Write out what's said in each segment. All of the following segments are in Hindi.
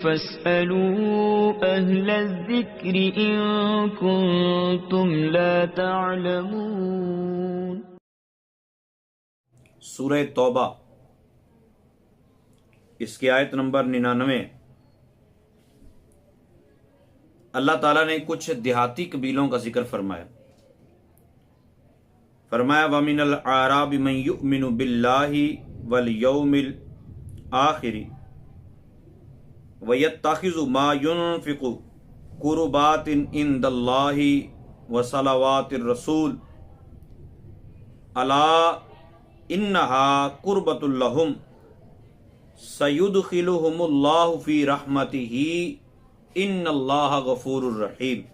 फस्अलू अहल ज़िक्र इन कुंतुम ला तअलमून। सूरह तौबा, इसकी आयत नंबर 99। अल्लाह ताला ने कुछ देहाती कबीलों का जिक्र फरमाया वमिनल आराबि मन युमिनु बिल्लाहि वल यौमिल आखिरी वयत्तखिज़ु मा युनफिकु कुर्बातिन इंदल्लाहि व सलावातिर रसूल अला इन्नहा कुर्बतुल लहुम सयुदखिलुहुमुल्लाहु फी रहमतिही इन्नल्लाहा गफूरुर रहीम।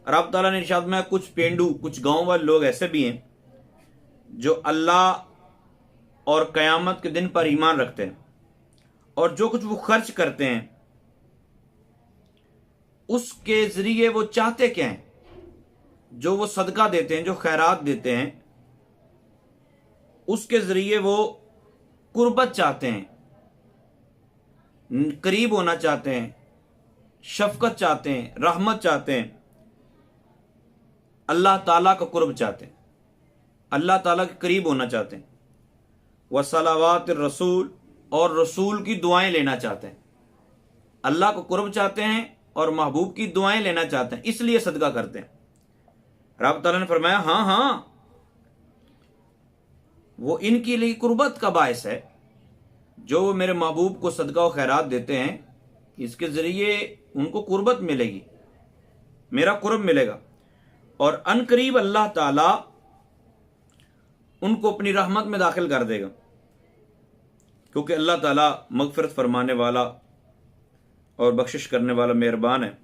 रब ताला ने इरशाद में कुछ पेंडू, कुछ गांव वाले लोग ऐसे भी हैं जो अल्लाह और क़यामत के दिन पर ईमान रखते हैं और जो कुछ वो खर्च करते हैं उसके जरिए वो चाहते क्या हैं, जो वो सदका देते हैं, जो खैरात देते हैं, उसके जरिए वो कुर्बत चाहते हैं, करीब होना चाहते हैं, शफकत चाहते हैं, रहमत चाहते हैं, अल्लाह ताला का कुर्ब चाहते हैं, अल्लाह ताला के करीब होना चाहते हैं। व सलावात रसूल, और रसूल की दुआएं लेना चाहते हैं। अल्लाह को कुर्ब चाहते हैं और महबूब की दुआएं लेना चाहते हैं, इसलिए सदका करते हैं। रब ताला ने फरमाया हाँ हाँ, वो इनके लिए कुर्बत का बायस है। जो वो मेरे महबूब को सदका और खैरात देते हैं, इसके जरिए उनको कुर्बत मिलेगी, मेरा कुर्ब मिलेगा और अनकरीब अल्लाह ताला उनको अपनी रहमत में दाखिल कर देगा, क्योंकि अल्लाह ताला मगफिरत फरमाने वाला और बख्शिश करने वाला मेहरबान है।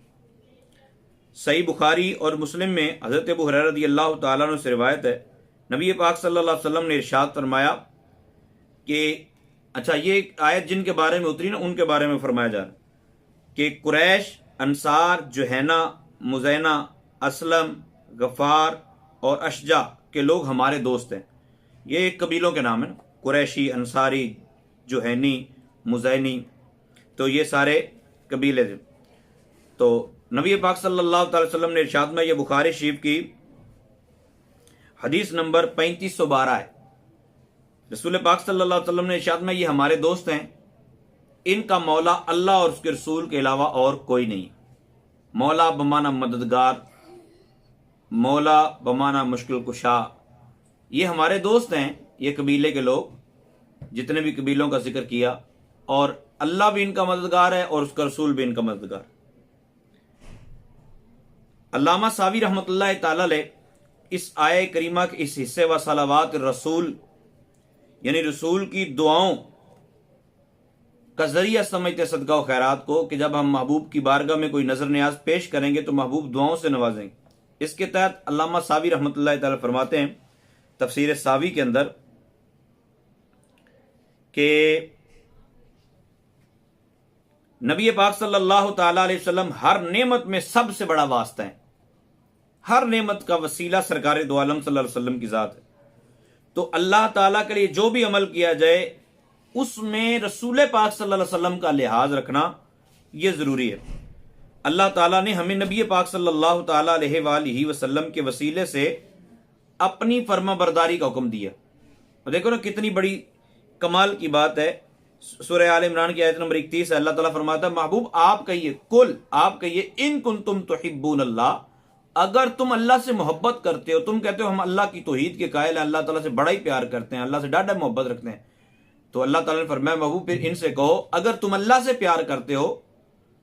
सही बुखारी और मुस्लिम में हज़रत अबू हुरैरा रज़ियल्लाहु ताला अन्हु से रिवायत है, नबी पाक सल्लल्लाहु अलैहि वसल्लम ने इरशाद फरमाया कि अच्छा, ये आयत जिनके बारे में उतरी ना, उनके बारे में फरमाया जा रहा है कि कुरैश, अंसार, जुहैना, मुज़ैना, असलम, गफ़ार और अशजा के लोग हमारे दोस्त हैं। ये कबीलों के नाम हैं, कुरैशी, अंसारी, जुहैनी, मुज़ैनी, तो ये सारे कबीले थे। तो नबी पाक सल्लल्लाहु अलैहि वसल्लम ने इरशाद में, ये बुखारी शरीफ की हदीस नंबर 3512 है। रसूल पाक सल्लल्लाहु अलैहि वसल्लम ने इरशाद में, ये हमारे दोस्त हैं, इनका मौला अल्लाह और उसके रसूल के अलावा और कोई नहीं। मौला बमाना मददगार, मौला बमाना मुश्किल कुशा। ये हमारे दोस्त हैं, ये कबीले के लोग, जितने भी कबीलों का जिक्र किया, और अल्लाह भी इनका मददगार है और उसका रसूल भी इनका मददगार। अल्लामा सावी रहमतुल्लाह ताला अलैह इस आय करीमा के इस हिस्से व सलावात रसूल यानी रसूल की दुआओं का जरिया समझते सदका और खैरात को, कि जब हम महबूब की बारगाह में कोई नजर न्याज पेश करेंगे तो महबूब दुआओं से नवाजेंगे। इसके तहत अल्लामा सावी रहमतुल्लाह ताला फरमाते हैं तफसीर सावी के अंदर कि नबी पाक सल्लल्लाहु ताला अलैहि वसल्लम हर नेमत में सबसे बड़ा वास्ता है, हर नेमत का वसीला सरकार दो आलम सल्लल्लाहु अलैहि वसल्लम की जात है। तो अल्लाह ताला के लिए जो भी अमल किया जाए उसमें रसूल पाक सल्लल्लाहु अलैहि वसल्लम का लिहाज रखना यह जरूरी है। अल्लाह ताला ने हमें नबी पाक सल्लल्लाहु ताला अलैहि वसल्लम के वसीले से अपनी फर्मा बरदारी का हुक्म दिया। और देखो ना कितनी बड़ी कमाल की बात है। सूरह आल इमरान की आयत नंबर 31 है, अल्लाह ताला फरमाता है, महबूब आप कहिए, कुल आप कहिए, इन कुंतुम तुहिब्बून अल्लाह, अगर तुम अल्लाह से मोहब्बत करते हो, तुम कहते हो हम अल्लाह की तौहीद के कायल हैं, अल्लाह ताला से बड़ा ही प्यार करते हैं, अल्लाह से डाढ़ा मोहब्बत रखते हैं, तो अल्लाह ताला ने फरमाया महबूब फिर इनसे कहो, अगर तुम अल्लाह से प्यार करते हो,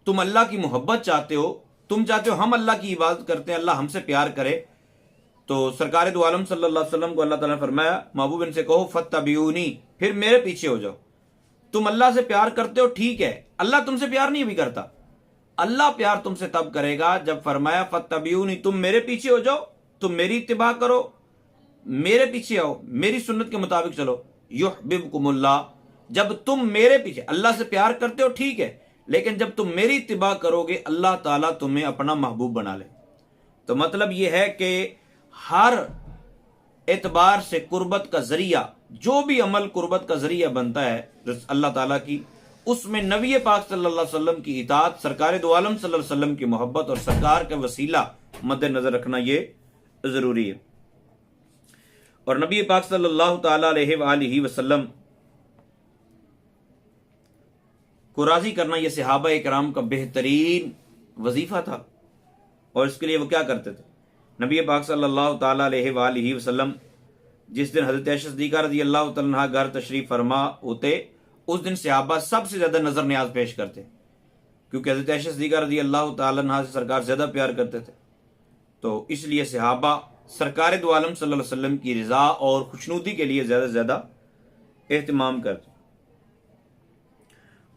तुम अल्लाह की मोहब्बत चाहते हो, तुम चाहते हो हम अल्लाह की इबादत करते हैं, अल्लाह हमसे प्यार करे, तो सरकार दो आलम सल्लल्लाहु अलैहि वसल्लम को अल्लाह ताला ने फरमाया महबूब इनसे कहो फत्तबिऊनी, फिर मेरे पीछे हो जाओ। तुम अल्लाह से प्यार करते हो, ठीक है, अल्लाह तुमसे प्यार नहीं भी करता, अल्लाह प्यार तुमसे तब करेगा जब फरमाया फत्तबिऊनी, तुम मेरे पीछे हो जाओ, तुम मेरी इत्तिबा करो, मेरे पीछे आओ, मेरी सुन्नत के मुताबिक चलो, युहब्बुकुमुल्लाह, जब तुम मेरे पीछे अल्लाह से प्यार करते हो ठीक है, लेकिन जब तुम मेरी इत्तिबा करोगे अल्लाह ताला तुम्हें अपना महबूब बना ले। तो मतलब यह है कि हर एतबार से कुर्बत का जरिया, जो भी अमल कुर्बत का जरिया बनता है अल्लाह ताला की, उसमें नबी पाक सल्लल्लाहु अलैहि वसल्लम की इताअत, सरकार दो आलम सल्लल्लाहु अलैहि वसल्लम की मोहब्बत और सरकार का वसीला मद्देनजर रखना ये जरूरी है। और नबी पाक सल्लल्लाहु ताला अलैहि वसल्लम को राजी करना यह सहाबा इकराम का बेहतरीन वजीफा था। और इसके लिए वो क्या करते थे? नबी पाक सल्लल्लाहु ताला अलैहि वसल्लम जिस दिन हजरत आयशा सिद्दीक़ा रज़ी अल्लाह तआला अन्हा घर तशरीफ फरमा होते, उस दिन सहाबा सबसे ज्यादा नजर न्याज पेश करते, क्योंकि हजरत आयशा सिद्दीक़ा रज़ी अल्लाह तआला अन्हा से सरकार ज्यादा प्यार करते थे। तो इसलिए सहाबा सरकार दो आलम सल्लल्लाहु अलैहि वसल्लम की रिजा और खुशनुदी के लिए ज्यादा से ज्यादा एहतमाम करते।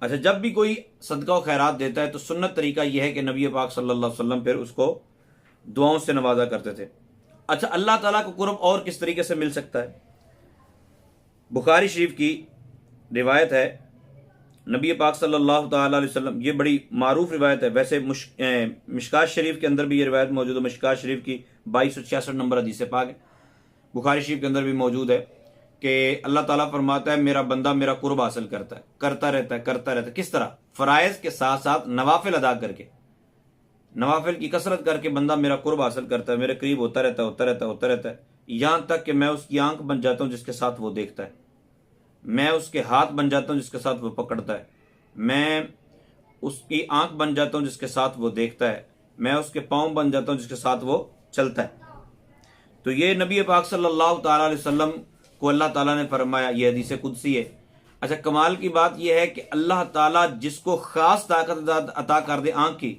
अच्छा, जब भी कोई सदका और खैरात देता है तो सुन्नत तरीका यह है कि नबी पाक सल्लल्लाहु अलैहि वसल्लम फिर उसको दुआओं से नवाजा करते थे। अच्छा, अल्लाह ताला को कुर्ब और किस तरीके से मिल सकता है? बुखारी शरीफ की रिवायत है, नबी पाक सल्लल्लाहु ताला अलैहि वसल्लम, ये बड़ी मारूफ रिवायत है। वैसे मिशकात शरीफ के अंदर भी ये रिवायत मौजूद है। मिशकात शरीफ की 2266 नंबर हदीस पाक है। बुखारी शरीफ के अंदर भी मौजूद है कि अल्लाह ताला फरमाता है, मेरा बंदा मेरा कुर्ब हासिल करता है, करता रहता है। किस तरह? फराइज के साथ साथ नवाफिल अदा करके, नवाफिल की कसरत करके बंदा मेरा कुर्ब हासिल करता है, मेरे करीब होता रहता है, यहां तक कि मैं उसकी आंख बन जाता हूं जिसके साथ वो देखता है, मैं उसके हाथ बन जाता हूं जिसके साथ वो पकड़ता है, मैं उसकी आंख बन जाता हूं जिसके साथ वो देखता है, मैं उसके पांव बन जाता हूं जिसके साथ वो चलता है। तो ये नबी पाक सल्लल्लाहु ताला अलैहि वसल्लम को अल्लाह ताला ने फरमाया, ये हदीस कुदसी है। अच्छा, कमाल की बात यह है कि अल्लाह ताला जिसको खास ताकत अता कर दे आंख की,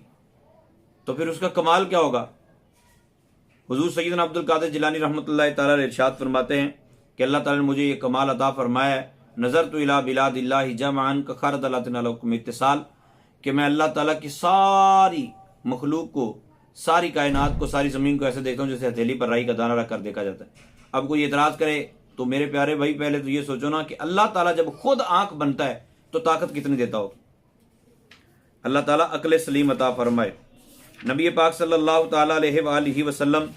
तो फिर उसका कमाल क्या होगा? हुजूर सैयदना अब्दुल कादिर जिलानी रहमतुल्लाह ताला अलैह इरशाद फरमाते हैं कि अल्लाह ताला ने मुझे ये कमाल अता फरमाया है, नजर तो इला बिलादिल्लाहि जमअन का खरदलतिन अलैकुम इत्तिसाल, कि मैं अल्लाह ताला की सारी मखलूक को, सारी कायनात को, सारी ज़मीन को ऐसे देखता हूँ जैसे हथेली पर राई का दाना रख कर देखा जाता है। अब कोई एतराज़ करे तो मेरे प्यारे भाई, पहले तो ये सोचो ना कि अल्लाह ताला जब खुद आंख बनता है तो ताकत कितनी देता हो। अल्लाह ताला अक्ल सलीम अता फरमाए। नबी पाक सल्लल्लाहु ताला अलैहि वसल्लम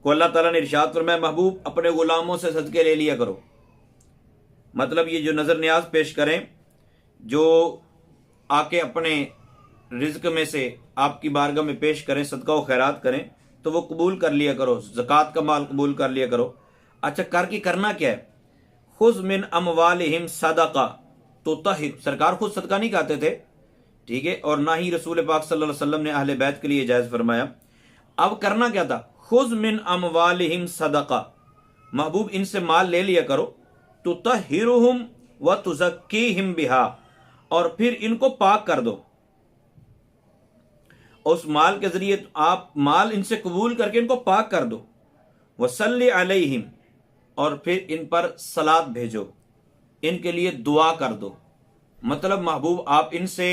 को अल्लाह ताला ने इरशाद फरमाया, महबूब अपने गुलामों से सदके ले लिया करो। मतलब ये जो नजर न्याज पेश करें, जो आके अपने रिज्क में से आपकी बारगाह में पेश करें, सदका व खैरात करें, तो वो कबूल कर लिया करो, ज़कात का माल कबूल कर लिया करो। अच्छा, करना क्या है? खुज़ मिन अमवालिहिम सदका तुतहिर, सरकार खुद सदका नहीं खाते थे, ठीक है, और ना ही रसूल पाक सल्लल्लाहु अलैहि वसल्लम ने अहले बैत के लिए जायज फरमाया। अब करना क्या था? खुज़ मिन अमवालिहिम सदका, महबूब इनसे माल ले लिया करो, तुतहिरुहुम व तुज़क्कीहिम बिहा, और फिर इनको पाक कर दो। उस माल के जरिए आप माल इनसे कबूल करके इनको पाक कर दो। वसल्ली अलैहिम, और फिर इन पर सलात भेजो, इनके लिए दुआ कर दो। मतलब महबूब आप इनसे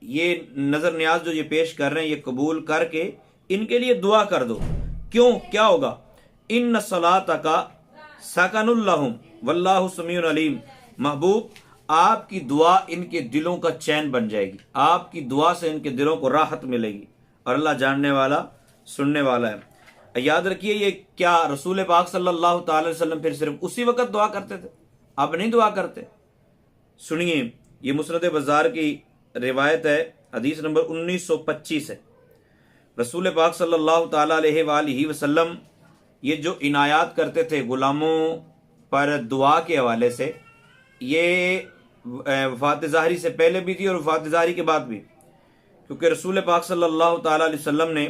ये नजर न्याज जो ये पेश कर रहे हैं, ये कबूल करके इनके लिए दुआ कर दो। क्यों? क्या होगा? इन्न सलातका सकनुल लहुम वल्लाहु समीउन अलीम, महबूब आपकी दुआ इनके दिलों का चैन बन जाएगी, आपकी दुआ से इनके दिलों को राहत मिलेगी, और अल्लाह जानने वाला सुनने वाला है। याद रखिए, ये क्या रसूल पाक सल्लल्लाहु ताला अलैहि वसल्लम फिर सिर्फ उसी वक्त दुआ करते थे? अब नहीं दुआ करते। सुनिए, ये मुस्नद बाजार की रिवायत है, हदीस नंबर 1925 है। रसूल पाक सल्लल्लाहु ताला अलैहि वसल्लम ये जो इनायात करते थे गुलामों पर दुआ के हवाले से, ये वफ़ात ज़ाहरी से पहले भी थी और वफ़ात ज़ाहरी के बाद भी, क्योंकि रसूल पाक सल्लल्लाहु ताला अलैहि वसल्लम ने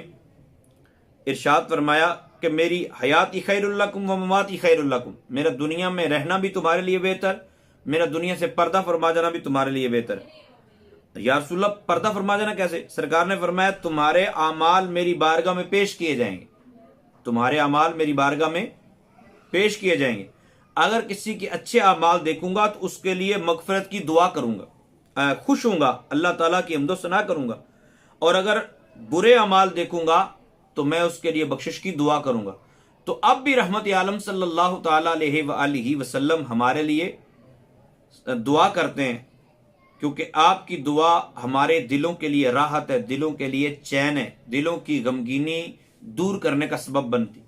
इरशाद फरमाया कि मेरी हयाती खैरुल लकुम व ममाती खैरुल लकुम, मेरा दुनिया में रहना भी तुम्हारे लिए बेहतर, मेरा दुनिया से पर्दा फरमा जाना भी तुम्हारे लिए बेहतर। या रसूलल्लाह, पर्दा फरमा जाना कैसे? सरकार ने फरमाया, तुम्हारे आमाल मेरी बारगाह में पेश किए जाएंगे, तुम्हारे आमाल मेरी बारगाह में पेश किए जाएंगे। अगर किसी के अच्छे आमाल देखूंगा तो उसके लिए मगफरत की दुआ करूंगा, खुश होऊंगा, अल्लाह ताला की हम्दो सना करूंगा, और अगर बुरे अमाल देखूंगा तो मैं उसके लिए बख्शिश की दुआ करूंगा। तो अब भी रहमत आलम सल्लल्लाहु ताला अलैहि वसल्लम हमारे लिए दुआ करते हैं, क्योंकि आपकी दुआ हमारे दिलों के लिए राहत है, दिलों के लिए चैन है, दिलों की गमगीनी दूर करने का सबब बनती।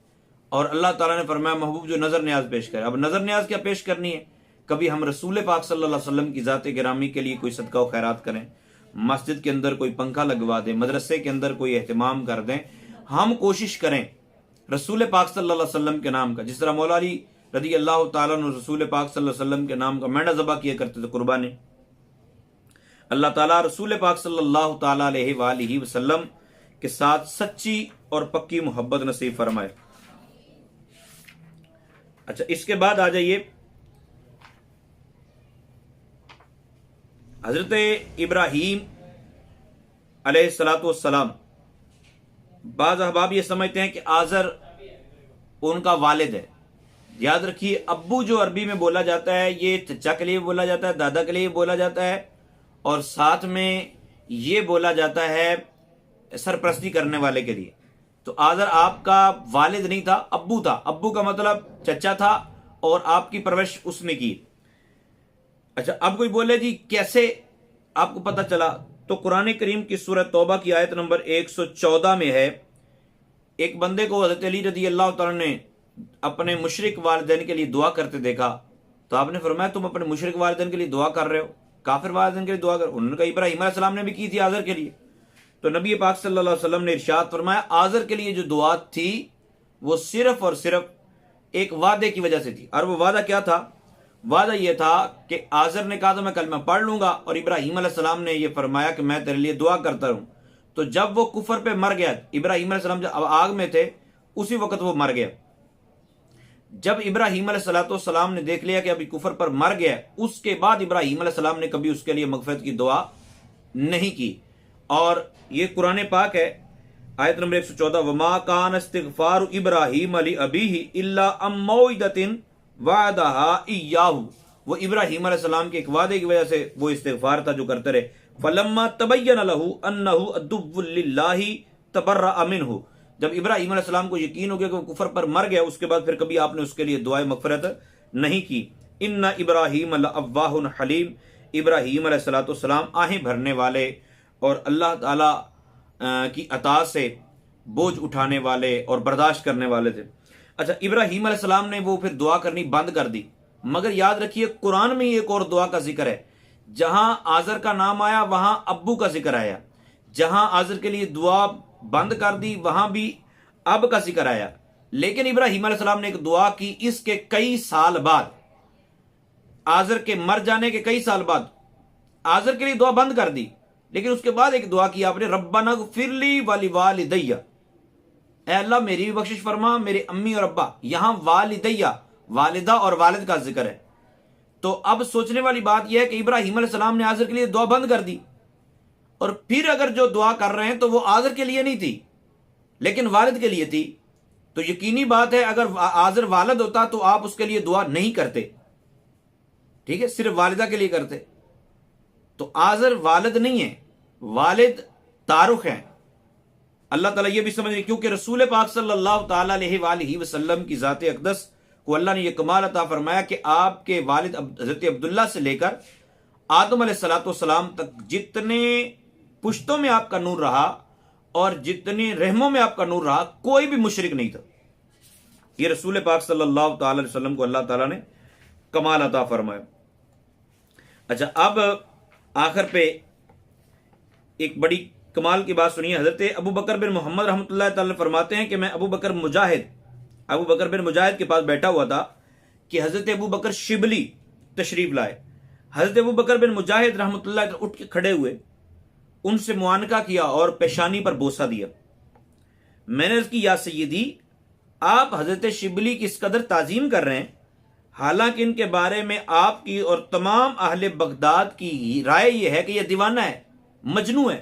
और अल्लाह ताला ने फरमाया, महबूब जो नजर न्याज पेश करे। अब नजर न्याज क्या पेश करनी है? कभी हम रसूल पाक सल्लल्लाहु अलैहि वसल्लम की ज़ात गिरामी के लिए कोई सदका व खैरात करें, मस्जिद के अंदर कोई पंखा लगवा दें, मदरसे के अंदर कोई एहतमाम कर दें। हम कोशिश करें रसूल पाक सल्लल्लाहु अलैहि वसल्लम के नाम का, जिस तरह मौला अली रज़ी अल्लाह तआला अन्हु रसूल पाक सल्लल्लाहु अलैहि वसल्लम के नाम का मेंढा ज़बह किया करते थे, कुर्बानी। अल्लाह ताला रसूल पाक सल्लल्लाहु ताला अलैहि वसल्लम के साथ सच्ची और पक्की मोहब्बत नसीब फरमाए। अच्छा, इसके बाद आ जाइए हजरत इब्राहीम अलैहिस्सलातु वस्सलाम। बाज़ अहबाब ये समझते हैं कि आज़र उनका वालिद है। याद रखिए, अब्बू जो अरबी में बोला जाता है ये चचा के लिए बोला जाता है, दादा के लिए बोला जाता है, और साथ में ये बोला जाता है सरप्रस्ती करने वाले के लिए। तो आज़र आपका वालिद नहीं था, अब्बू था। अब्बू का मतलब चचा था और आपकी परवरिश उसने की। अच्छा, अब कोई बोले जी कैसे आपको पता चला, तो कुरान करीम की सूरह तौबा की आयत नंबर 114 में है, एक बंदे को हज़रत अली रज़ी अल्लाह तआला ने अपने मुशरिक वालिदैन के लिए दुआ करते देखा। तो आपने फरमाया तुम अपने मुशरिक वालिदैन के लिए दुआ कर रहे हो, काफिर वालिदैन के लिए दुआ कर। उन्होंने कहा इब्राहीम अलैहिस्सलाम ने भी की थी आज़र के लिए। तो नबी पाक सल्लल्लाहु अलैहि वसल्लम ने इरशाद फरमाया आज़र के लिए जो दुआ थी वो सिर्फ और सिर्फ एक वादे की वजह से थी। और वो वादा क्या था? वादा ये था कि आज़र ने कहा था मैं कलमा पढ़ लूंगा, और इब्राहीम अलैहिस्सलाम ने ये फरमाया कि मैं तेरे लिए दुआ करता रहूं। तो जब वो कुफर पे मर गया, इब्राहीम अलैहिस्सलाम जब आग में थे उसी वक्त वो मर गया। जब इब्राहीम अलैहिस्सलाम ने देख लिया कि अभी कुफर पर मर गया, उसके बाद इब्राहीम अलैहिस्सलाम ने कभी उसके लिए मगफिरत की दुआ नहीं की। और ये कुरान पाक है, आयत नंबर 114, वमा कान इस्तिगफार इब्राहीम अली अबीही इल्ला अम मौइदतिन वादहा इय्याहु। वो इब्राहीम अलैहिस्सलाम के एक वादे की वजह से वो इस्तिगफार था जो करते रहे। फलम्मा तबय्यन लहू अन्नहु अदुव्वुल लिल्लाहि तबर्रअ मिन्हु। जब इब्राहीम अलैहिस्सलाम को यकीन हो गया कि वो कुफर पर मर गया, उसके बाद फिर कभी आपने उसके लिए दुआए मगफिरत नहीं की। इन्ना इब्राहीम लअव्वाहुन हलीम। इब्राहीम अलैहिस्सलाम आहें भरने वाले और अल्लाह ताला की अता से बोझ उठाने वाले और बर्दाश्त करने वाले थे। अच्छा, इब्राहीम अलैहिस्सलाम ने वो फिर दुआ करनी बंद कर दी। मगर याद रखिए कुरान में एक और दुआ का जिक्र है, जहां आज़र का नाम आया वहां अब्बू का जिक्र आया। जहां आज़र के लिए दुआ बंद कर दी वहां भी अब का जिक्र आया। लेकिन इब्राहीम अलैहिस्सलाम ने एक दुआ की इसके कई साल बाद, आज़र के मर जाने के कई साल बाद आज़र के लिए दुआ बंद कर दी। लेकिन उसके बाद एक दुआ की आपने, रब्बना ग़फ़िरली वली वालिदैया, ऐ अल्लाह मेरी भी बख्शिश फरमा, मेरे अम्मी और अब्बा। यहां वालिदैया, वालिदा और वालिद का जिक्र है। तो अब सोचने वाली बात यह है कि इब्राहीम अलैहिस्सलाम ने आज़र के लिए दुआ बंद कर दी, और फिर अगर जो दुआ कर रहे हैं तो वो आज़र के लिए नहीं थी लेकिन वालिद के लिए थी। तो यकीनी बात है अगर आज़र वालिद होता तो आप उसके लिए दुआ नहीं करते, ठीक है, सिर्फ वालिदा के लिए करते। तो आज़र वालिद नहीं है, वालिद तारुख है। अल्लाह ताला ये भी समझ रही, क्योंकि रसूल पाक सल्लल्लाहु ताला अलैहि वसल्लम की ज़ात अक़दस को अल्लाह ने यह कमाल अता फरमाया कि आपके वालिद हज़रत अब्दुल्ला से लेकर आदम अलैहिस्सलाम तक जितने पुश्तों में आपका नूर रहा और जितने रहमों में आपका नूर रहा, कोई भी मुशरिक नहीं था। ये रसूल पाक सल्लल्लाहु ताला अलैहि वसल्लम को अल्लाह ताला ने कमाल अता फरमाया। अच्छा, अब आखिर पे एक बड़ी कमाल की बात सुनिए। हजरत अबू बकर बिन मोहम्मद रहमतुल्लाह ताला फरमाते हैं कि मैं अबू बकर बिन मुजाहिद के पास बैठा हुआ था कि हजरत अबू बकर शिबली तशरीफ लाए। हजरत अबू बकर बिन मुजाहिद रहमतुल्लाह उठ के खड़े हुए, उनसे मुआनका किया और पेशानी पर बोसा दिया। मैंने अर्ज़ की, या सय्यदी, आप हजरत शिबली की इस कदर ताजीम कर रहे हैं, हालांकि इनके बारे में आपकी और तमाम अहले बगदाद की राय यह है कि यह दीवाना है, मजनू है।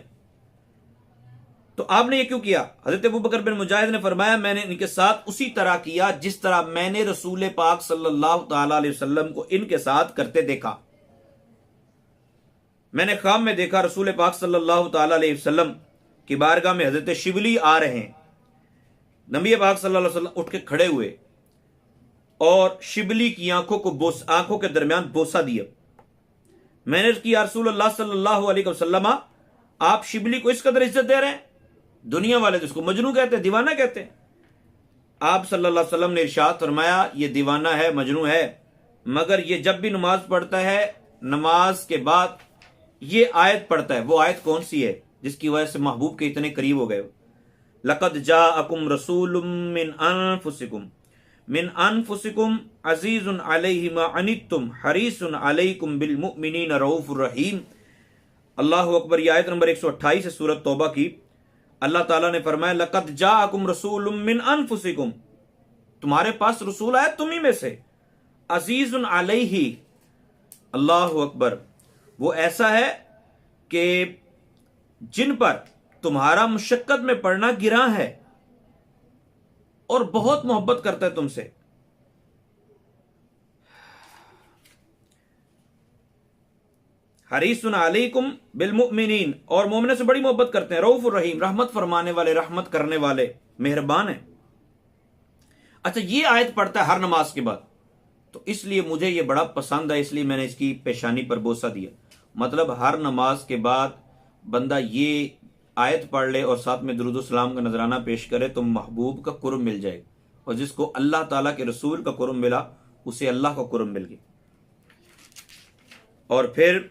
तो आपने ये क्यों किया? हजरत अबू बकर बिन मुजाहिद ने फरमाया, मैंने इनके साथ उसी तरह किया जिस तरह मैंने रसूल पाक सल्लल्लाहु ताला अलैहि वसल्लम को इनके साथ करते देखा। मैंने ख्वाब में देखा रसूल पाक सल्लल्लाहु ताला अलैहि वसल्लम की बारगाह में हजरत शिबली आ रहे हैं। नबी पाक सल्लल्लाहु अलैहि वसल्लम उठ के खड़े हुए और शिबली की आंखों के दरमियान बोसा दिया। मैंने किया, रसूलुल्लाह सल्लल्लाहु अलैहि वसल्लम, आप शिबली को इस कदर इज्जत दे रहे हैं? दुनिया वाले तो इसको मजनू कहते हैं, दीवाना कहते हैं। आप सल्लल्लाहु अलैहि वसल्लम ने इरशाद फरमाया, ये दीवाना है, मजनू है, मगर ये जब भी नमाज पढ़ता है, नमाज के बाद ये आयत पढ़ता है। वो आयत कौन सी है जिसकी वजह से महबूब के इतने करीब हो गए? लक़द जाअकुम रसूलुम मिन अनफुसिकुम अज़ीज़ुन अलैहि मा अनित्तुम हरीसुन अलैकुम बिल मुमिनीना रऊफ़ुर रहीम। अल्लाहु अकबर। ये आयत नंबर 128 है सूरत तौबा की। अल्लाह ताला ने फरमाया लक़द जाअकुम रसूलुम मिन अनफुसिकुम, तुम्हारे पास रसूल आया तुम्ही में से, अज़ीज़ुन अलैहि, अल्लाहु अकबर, वो ऐसा है कि जिन पर तुम्हारा मुशक्कत में पड़ना गिरा है और बहुत मोहब्बत करता है तुमसे। हरीसुन अलैकुम बिल मुमिनीन, और मोमिनों से बड़ी मोहब्बत करते हैं। रऊफुर रहीम, रहमत फरमाने वाले, रहमत करने वाले, मेहरबान है। अच्छा, ये आयत पढ़ता है हर नमाज के बाद, तो इसलिए मुझे ये बड़ा पसंद है, इसलिए मैंने इसकी पेशानी पर बोसा दिया। मतलब हर नमाज के बाद बंदा ये आयत पढ़ ले और साथ में दुरूद सलाम का नजराना पेश करे तो महबूब का कुर्ब मिल जाएगा, और जिसको अल्लाह ताला के रसूल का कुर्ब मिला उसे अल्लाह का कुर्ब मिल गया। और फिर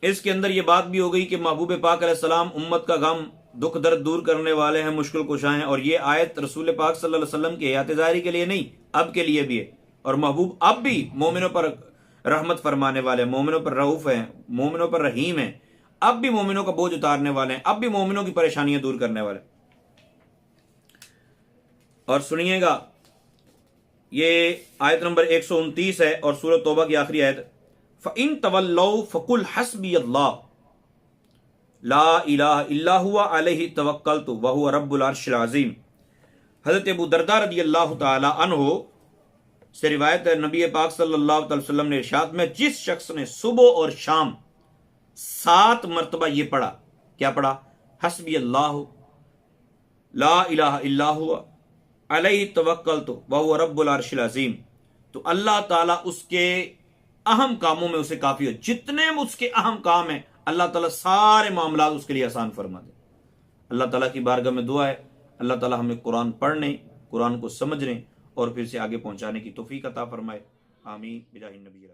इसके अंदर यह बात भी हो गई कि महबूब पाक अलैहिस्सलाम उम्मत का गम दुख दर्द दूर करने वाले हैं, मुश्किल कुशा हैं। और ये आयत रसूल पाक सल्लल्लाहु अलैहि वसल्लम के हयात ज़ाहिरी के लिए नहीं, अब के लिए भी है। और महबूब अब भी मोमिनों पर रहमत फरमाने वाले, मोमिनों पर रऊफ हैं, मोमिनों पर रहीम हैं, अब भी मोमिनों का बोझ उतारने वाले हैं, अब भी मोमिनों की परेशानियां दूर करने वाले। और सुनिएगा, ये आयत नंबर 129 है और सूरत तौबा की आखिरी आयत, फ़इन तवल्लौ फ़कुल हस्बी अल्लाह ला इलाहा इल्ला हुवा अलैहि तवक्कलतु व हुवा रब्बुल अर्शिल अज़ीम। हज़रत अबू दरदा रज़ियल्लाहु ताला अन्हु से रिवायत है, नबी पाक सल्लल्लाहु अलैहि वसल्लम ने इरशाद में, जिस शख्स ने सुबह और शाम 7 मरतबा ये पढ़ा, क्या पढ़ा? हस्बी अल्लाह ला इलाहा इल्ला हुवा अलैहि तवक्कलतु व हुवा रब्बुल अर्शिल अज़ीम, तो अल्लाह ताला उसके अहम कामों में उसे काफी हो। जितने उसके अहम काम हैं अल्लाह ताला सारे मामला उसके लिए आसान फरमा दे। अल्लाह ताला की बारगाह में दुआ है, अल्लाह ताला हमें कुरान पढ़ने, कुरान को समझने और फिर से आगे पहुंचाने की तौफीक अता फरमाए। आमीन बिजाहिन नबी।